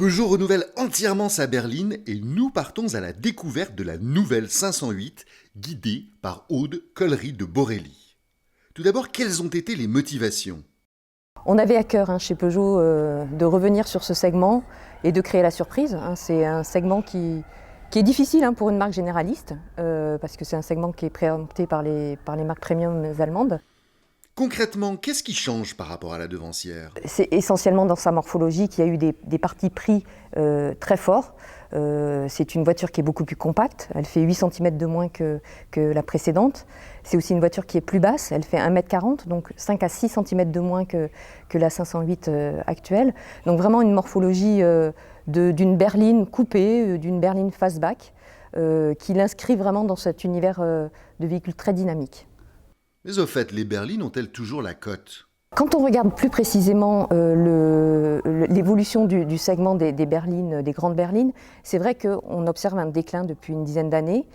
Peugeot renouvelle entièrement sa berline et nous partons à la découverte de la nouvelle 508, guidée par Aude Collery de Borelli. Tout d'abord, quelles ont été les motivations ? On avait à cœur chez Peugeot de revenir sur ce segment et de créer la surprise. C'est un segment qui est difficile pour une marque généraliste, parce que c'est un segment qui est préempté par les marques premium allemandes. Concrètement, qu'est-ce qui change par rapport à la devancière ? C'est essentiellement dans sa morphologie qu'il y a eu des partis pris très forts. C'est une voiture qui est beaucoup plus compacte, elle fait 8 cm de moins que la précédente. C'est aussi une voiture qui est plus basse, elle fait 1,40 m, donc 5 à 6 cm de moins que la 508 actuelle. Donc vraiment une morphologie d'une berline coupée, d'une berline fastback, qui l'inscrit vraiment dans cet univers de véhicule très dynamique. Mais au fait, les berlines ont-elles toujours la cote ? Quand on regarde plus précisément l'évolution du segment des berlines, des grandes berlines, c'est vrai qu'on observe un déclin depuis une dizaine d'années,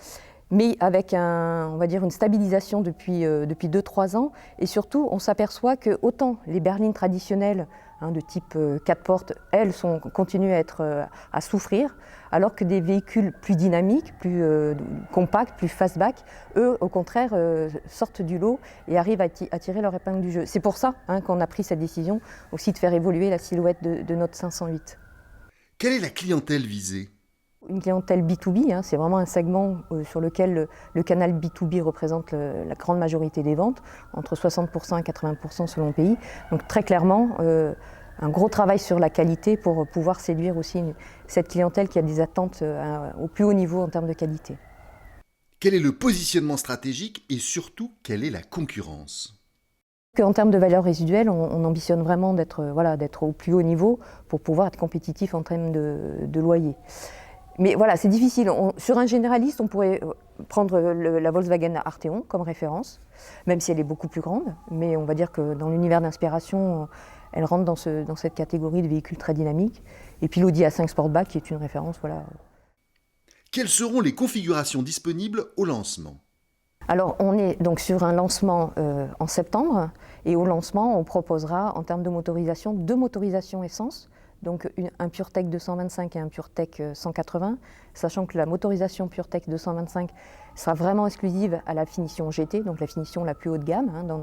mais avec on va dire une stabilisation depuis 2-3 ans. Et surtout, on s'aperçoit que autant les berlines traditionnelles de type 4 portes, elles continuent à souffrir, alors que des véhicules plus dynamiques, plus compacts, plus fastback, eux, au contraire, sortent du lot et arrivent à tirer leur épingle du jeu. C'est pour ça qu'on a pris cette décision aussi de faire évoluer la silhouette de notre 508. Quelle est la clientèle visée ? Une clientèle B2B, c'est vraiment un segment sur lequel le canal B2B représente la grande majorité des ventes, entre 60% et 80% selon le pays. Donc très clairement, un gros travail sur la qualité pour pouvoir séduire aussi cette clientèle qui a des attentes au plus haut niveau en termes de qualité. Quel est le positionnement stratégique et surtout, quelle est la concurrence ? En termes de valeur résiduelle, on ambitionne vraiment d'être au plus haut niveau pour pouvoir être compétitif en termes de loyer. Mais voilà, c'est difficile. Sur un généraliste, on pourrait prendre la Volkswagen Arteon comme référence, même si elle est beaucoup plus grande. Mais on va dire que dans l'univers d'inspiration, elle rentre dans cette catégorie de véhicules très dynamiques. Et puis l'Audi A5 Sportback qui est une référence. Voilà. Quelles seront les configurations disponibles au lancement ? Alors on est donc sur un lancement en septembre. Et au lancement, on proposera en termes de motorisation 2 motorisations essence. Donc un PureTech 225 et un PureTech 180, sachant que la motorisation PureTech 225 sera vraiment exclusive à la finition GT, donc la finition la plus haut de gamme dans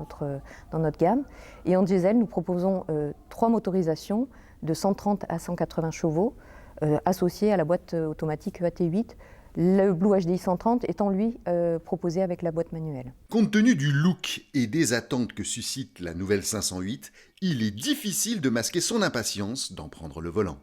notre gamme. Et en diesel, nous proposons 3 motorisations de 130 à 180 chevaux associées à la boîte automatique EAT8, le Blue HDI 130 étant lui proposé avec la boîte manuelle. Compte tenu du look et des attentes que suscite la nouvelle 508, il est difficile de masquer son impatience d'en prendre le volant.